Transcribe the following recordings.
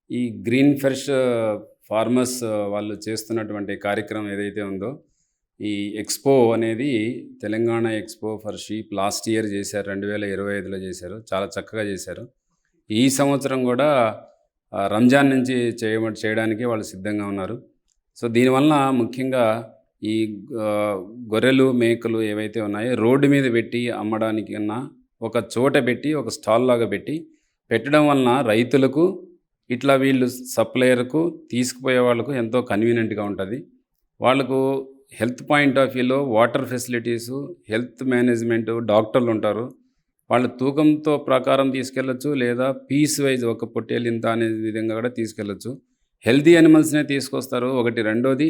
ఈ green fresh farmers వాళ్ళు చేస్తున్నటువంటి కార్యక్రమం ఏదైతే ఉందో, ఈ ఎక్స్‌పో అనేది Telangana expo for sheep last year చేశారు. 2025లో చేశారు. చాలా చక్కగా చేశారు. ఈ సంవత్సరం కూడా రంజాన్ నుంచి చేయడానికి వాళ్ళు సిద్ధంగా ఉన్నారు. సో, దీనివలన ముఖ్యంగా ఈ గొర్రెలు, మేకలు ఏవైతే ఉన్నాయో రోడ్డు మీద పెట్టి అమ్మడానికి కన్నా ఒక చోట పెట్టి, ఒక స్టాల్ లాగా పెట్టడం వలన రైతులకు, ఇట్లా వీళ్ళు సప్లయర్‌కు, తీసుకుపోయే వాళ్ళకు ఎంతో కన్వీనియంట్‌గా ఉంటది. వాళ్ళకు హెల్త్ పాయింట్ ఆఫ్ వ్యూలో వాటర్ ఫెసిలిటీసు, హెల్త్ మేనేజ్‌మెంటు, డాక్టర్లుంటారు. వాళ్ళ తూకంతో ప్రకారం తీసుకెళ్ళొచ్చు, లేదా పీస్ వైజ్ ఒక పొట్టేలు ఇంత అనే విధంగా కూడా తీసుకెళ్ళొచ్చు. హెల్తీ యానిమల్స్‌నే తీసుకొస్తారు ఒకటి. రెండోది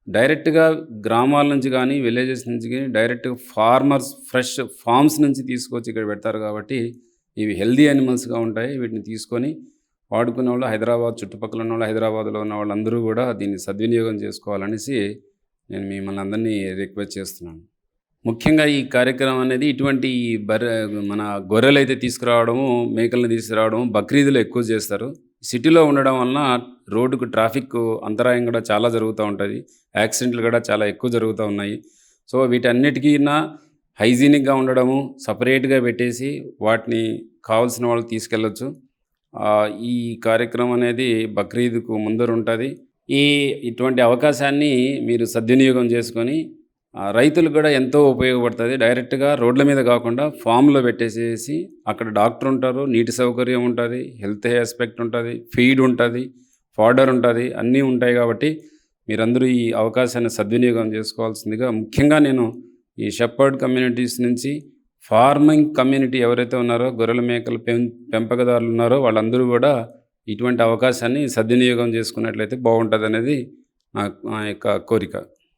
డైరెక్ట్‌గా గ్రామాల నుంచి కానీ, విలేజెస్ నుంచి కానీ డైరెక్ట్‌గా ఫార్మర్స్ ఫ్రెష్ ఫార్మ్స్ నుంచి తీసుకొచ్చి ఇక్కడ పెడతారు కాబట్టి ఇవి హెల్తీ యానిమల్స్‌గా ఉంటాయి. వీటిని తీసుకొని వాడుకునేవాళ్ళు హైదరాబాద్ చుట్టుపక్కల ఉన్నవాళ్ళు, హైదరాబాద్లో ఉన్న వాళ్ళందరూ కూడా దీన్ని సద్వినియోగం చేసుకోవాలనేసి నేను మిమ్మల్ని అందరినీ రిక్వెస్ట్ చేస్తున్నాను. ముఖ్యంగా ఈ కార్యక్రమం అనేది ఇటువంటి మన గొర్రెలు అయితే తీసుకురావడము, మేకలను తీసుకురావడం బక్రీదులో ఎక్కువ చేస్తారు. సిటీలో ఉండడం వలన రోడ్డుకు ట్రాఫిక్ అంతరాయం కూడా చాలా జరుగుతూ ఉంటుంది. యాక్సిడెంట్లు కూడా చాలా ఎక్కువ జరుగుతూ ఉన్నాయి. సో, వీటన్నిటికీ హైజీనిక్గా ఉండడము, సపరేట్గా పెట్టేసి వాటిని కావాల్సిన వాళ్ళు తీసుకెళ్ళొచ్చు. ఈ కార్యక్రమం అనేది బక్రీద్‌కు ముందర ఉంటుంది. ఇటువంటి అవకాశాన్ని మీరు సద్వినియోగం చేసుకొని రైతులకు కూడా ఎంతో ఉపయోగపడుతుంది. డైరెక్ట్గా రోడ్ల మీద కాకుండా ఫామ్‌లో పెట్టేసేసి అక్కడ డాక్టర్ ఉంటారు, నీటి సౌకర్యం ఉంటుంది, హెల్త్ ఆస్పెక్ట్ ఉంటుంది, ఫీడ్ ఉంటుంది, ఫాడర్ ఉంటుంది, అన్నీ ఉంటాయి. కాబట్టి మీరందరూ ఈ అవకాశాన్ని సద్వినియోగం చేసుకోవాల్సిందిగా ముఖ్యంగా నేను ఈ షెపర్డ్ కమ్యూనిటీస్ నుంచి ఫార్మింగ్ కమ్యూనిటీ ఎవరైతే ఉన్నారో, గొర్రెల మేకల పెంపకదారులు ఉన్నారో వాళ్ళందరూ కూడా ఇటువంటి అవకాశాన్ని సద్వినియోగం చేసుకున్నట్లయితే బాగుంటుంది అనేది నా యొక్క కోరిక.